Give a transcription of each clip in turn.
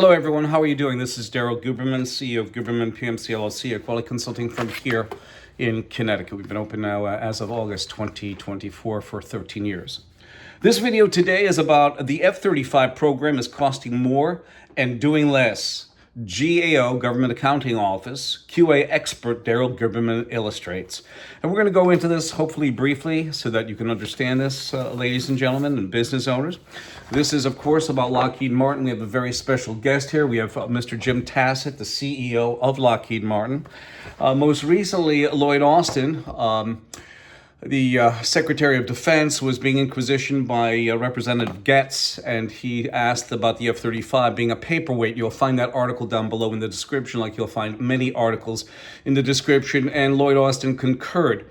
Hello everyone, how are you doing? This is Daryl Guberman, CEO of Guberman PMC LLC, a quality consulting firm here in Connecticut. We've been open now as of August 2024 for 13 years. This video today is about the F-35 program is costing more and doing less. GAO, Government Accounting Office, QA Expert Daryl Guberman Illustrates. And we're going to go into this hopefully briefly so that you can understand this, ladies and gentlemen and business owners. This is, of course, about Lockheed Martin. We have a very special guest here. We have Mr. Jim Tassett, the CEO of Lockheed Martin. Most recently, Lloyd Austin, the Secretary of Defense, was being inquisitioned by Representative Getz, and he asked about the F-35 being a paperweight. You'll find that article down below in the description, like you'll find many articles in the description, and Lloyd Austin concurred.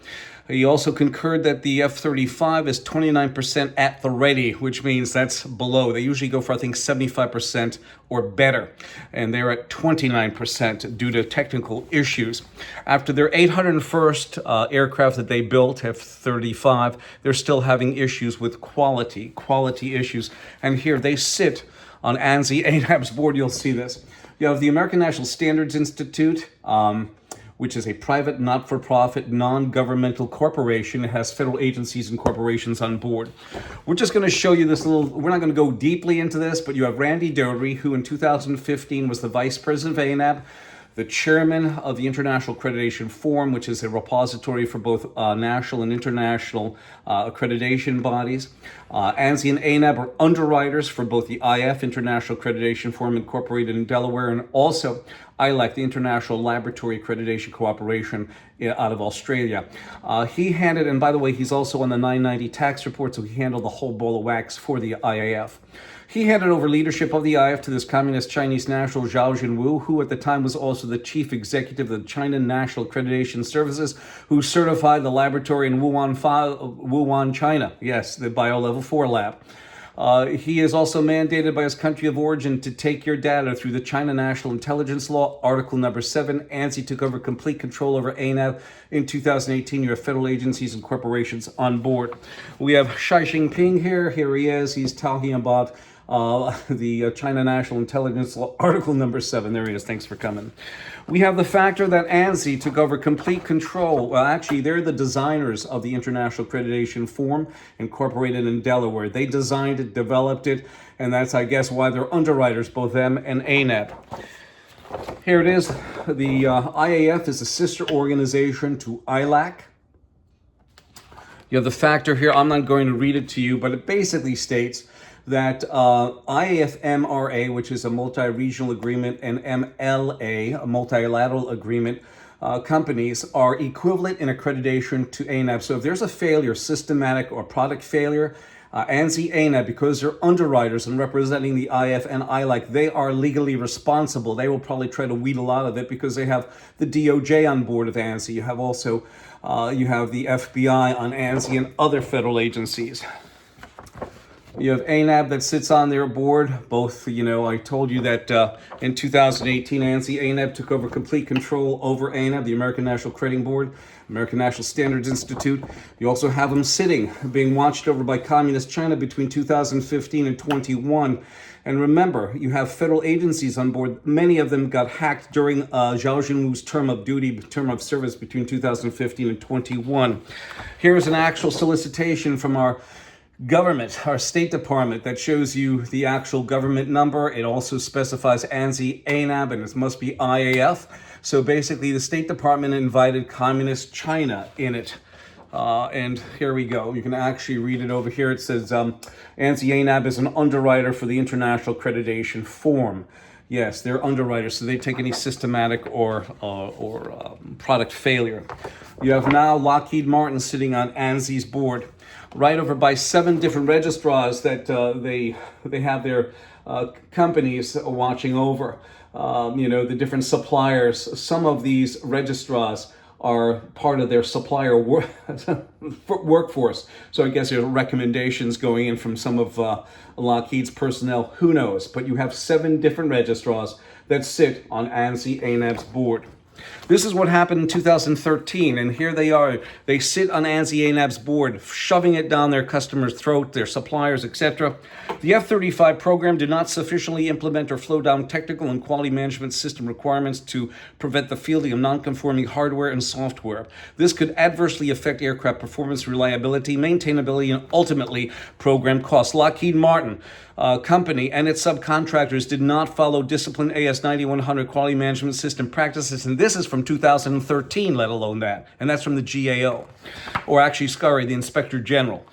He also concurred that the F-35 is 29% at the ready, which means that's below. They usually go for, I think, 75% or better, and they're at 29% due to technical issues. After their 801st aircraft that they built, F-35, they're still having issues with quality issues. And here they sit on ANSI ANAB's board. You'll see this. You have the American National Standards Institute, which is a private, not-for-profit, non-governmental corporation. It has federal agencies and corporations on board. We're just going to show you this little, we're not going to go deeply into this, but you have Randy Doherty, who in 2015 was the vice president of ANAB, the chairman of the International Accreditation Forum, which is a repository for both national and international accreditation bodies. ANSI and ANAB are underwriters for both the IF, International Accreditation Forum, incorporated in Delaware, and also ILAC, the International Laboratory Accreditation Cooperation out of Australia. He handled, and by the way, he's also on the 990 tax report, so he handled the whole ball of wax for the IAF. He handed over leadership of the IF to this communist Chinese national Zhao Jinwu, who at the time was also the chief executive of the China National Accreditation Services, who certified the laboratory in Wuhan, China. Yes, the Bio-Level 4 lab. He is also mandated by his country of origin to take your data through the China National Intelligence Law, Article number 7. ANSI took over complete control over ANAB in 2018. You have federal agencies and corporations on board. We have Xi Jinping here. Here he is. He's talking about the China National Intelligence Law, Article number 7. There he is. Thanks for coming. We have the factor that ANSI took over complete control. Well, actually, they're the designers of the International Accreditation Forum, incorporated in Delaware. They designed it, developed it, and that's, I guess, why they're underwriters, both them and ANAB. Here it is. The IAF is a sister organization to ILAC. You have the factor here. I'm not going to read it to you, but it basically states that IAF-MRA, which is a multi-regional agreement, and MLA, a multilateral agreement, companies are equivalent in accreditation to ANAB. So if there's a failure, systematic or product failure, ANSI, ANAB, because they're underwriters and representing the IF and ILAC, they are legally responsible. They will probably try to wheedle out of it because they have the DOJ on board of ANSI. You have also, you have the FBI on ANSI and other federal agencies. You have ANAB that sits on their board. Both, I told you that in 2018, ANSI, ANAB took over complete control over ANAB, the American National Crediting Board, American National Standards Institute. You also have them sitting, being watched over by Communist China between 2015 and 21. And remember, you have federal agencies on board. Many of them got hacked during Zhao Jinwu's term of service between 2015 and 21. Here's an actual solicitation from our government, our State Department, that shows you the actual government number. It also specifies ANSI, ANAB, and it must be IAF. So basically, the State Department invited Communist China in it. And here we go. You can actually read it over here. It says, ANSI, ANAB is an underwriter for the International Accreditation Forum. Yes, they're underwriters, so they take any systematic or product failure. You have now Lockheed Martin sitting on ANSI's board, right over by 7 different registrars that they have their companies watching over. The different suppliers. Some of these registrars are part of their supplier workforce. So I guess there are recommendations going in from some of Lockheed's personnel. Who knows? But you have 7 different registrars that sit on ANSI ANAB's board. This is what happened in 2013, and here they are. They sit on ANSI ANAB's board, shoving it down their customers' throat, their suppliers, etc. The F-35 program did not sufficiently implement or flow down technical and quality management system requirements to prevent the fielding of non-conforming hardware and software. This could adversely affect aircraft performance, reliability, maintainability, and ultimately program costs. Lockheed Martin company and its subcontractors did not follow disciplined AS9100 quality management system practices, and this is from 2013, let alone that, and that's from the GAO, or actually, sorry, the Inspector General.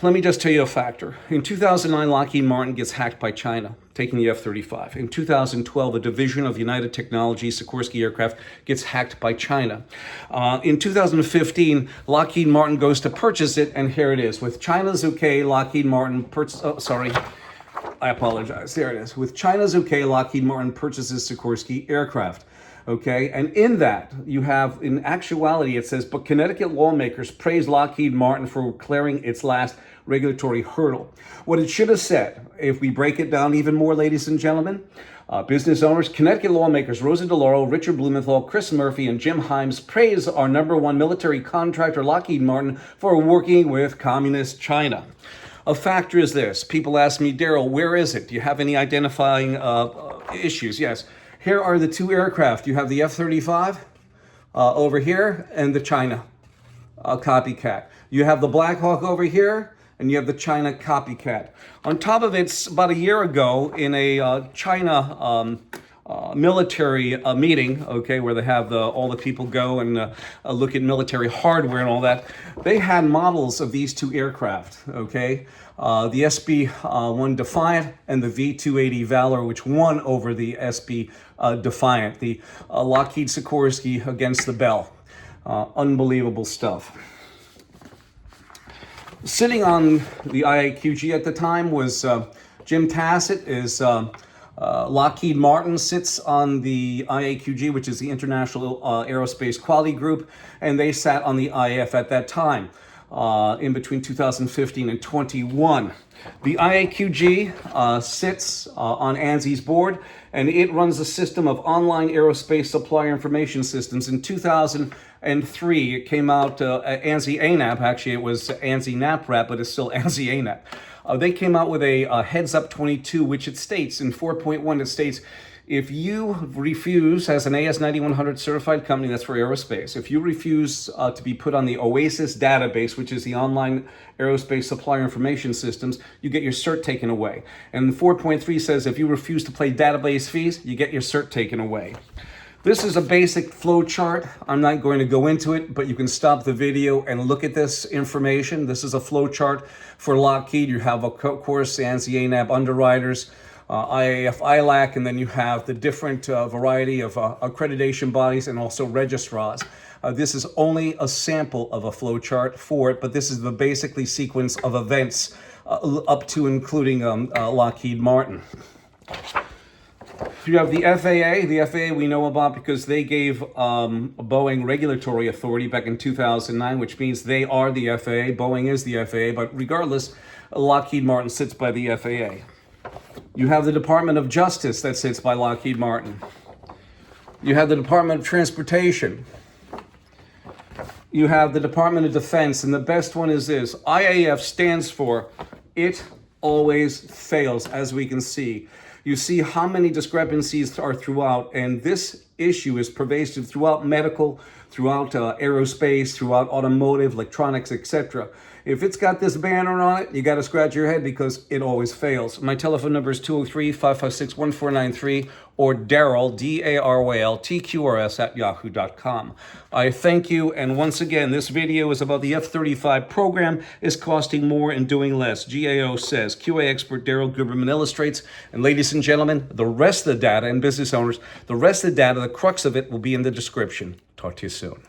Let me just tell you a factor. In 2009, Lockheed Martin gets hacked by China, taking the F-35. In 2012, a division of United Technologies, Sikorsky Aircraft, gets hacked by China. In 2015, Lockheed Martin goes to purchase it, and here it is. With China's okay, Lockheed Martin I apologize. There it is. With China's okay, Lockheed Martin purchases Sikorsky Aircraft. Okay, and in that, you have, in actuality, it says, but Connecticut lawmakers praise Lockheed Martin for clearing its last regulatory hurdle. What it should have said, if we break it down even more, ladies and gentlemen, business owners, Connecticut lawmakers Rosa DeLauro, Richard Blumenthal, Chris Murphy, and Jim Himes praise our #1 military contractor, Lockheed Martin, for working with communist China. A factor is this. People ask me, Daryl, where is it? Do you have any identifying issues? Yes. Here are the two aircraft. You have the F-35 over here and the China copycat. You have the Black Hawk over here and you have the China copycat. On top of it, about a year ago in a China military meeting, okay, where they have all the people go and look at military hardware and all that, they had models of these two aircraft, okay? The SB-1 Defiant and the V-280 Valor, which won over the SB Defiant, the Lockheed Sikorsky against the Bell. Unbelievable stuff. Sitting on the IAQG at the time was Jim Tassett, is Lockheed Martin sits on the IAQG, which is the International Aerospace Quality Group, and they sat on the IAF at that time, in between 2015 and 21. The IAQG sits on ANSI's board, and it runs a system of online aerospace supplier information systems. In 2003, it came out, ANSI ANAP, actually it was ANSI NAPRAP, but it's still ANSI ANAP. They came out with a Heads Up 22, which it states, in 4.1, it states, if you refuse, as an AS9100 certified company, that's for aerospace, if you refuse to be put on the OASIS database, which is the online aerospace supplier information systems, you get your cert taken away. And 4.3 says if you refuse to pay database fees, you get your cert taken away. This is a basic flow chart. I'm not going to go into it, but you can stop the video and look at this information. This is a flow chart for Lockheed. You have, of course, ANSI ANAB underwriters, IAF ILAC, and then you have the different variety of accreditation bodies and also registrars. This is only a sample of a flow chart for it, but this is the basically sequence of events up to including Lockheed Martin. You have the FAA. The FAA we know about because they gave Boeing regulatory authority back in 2009, which means they are the FAA. Boeing is the FAA, but regardless, Lockheed Martin sits by the FAA. You have the Department of Justice that sits by Lockheed Martin. You have the Department of Transportation. You have the Department of Defense, and the best one is this. IAF stands for It Always Fails, as we can see. You see how many discrepancies are throughout, and this issue is pervasive throughout medical, throughout aerospace, throughout automotive, electronics, etc. If it's got this banner on it, you got to scratch your head because it always fails. My telephone number is 203-556-1493 or Daryl, D-A-R-Y-L, T-Q-R-S @yahoo.com. I thank you, and once again, this video is about the F-35 program is costing more and doing less. GAO says, QA expert Daryl Guberman Illustrates, and ladies and gentlemen, the rest of the data, and business owners, the rest of the data, the crux of it will be in the description. Talk to you soon.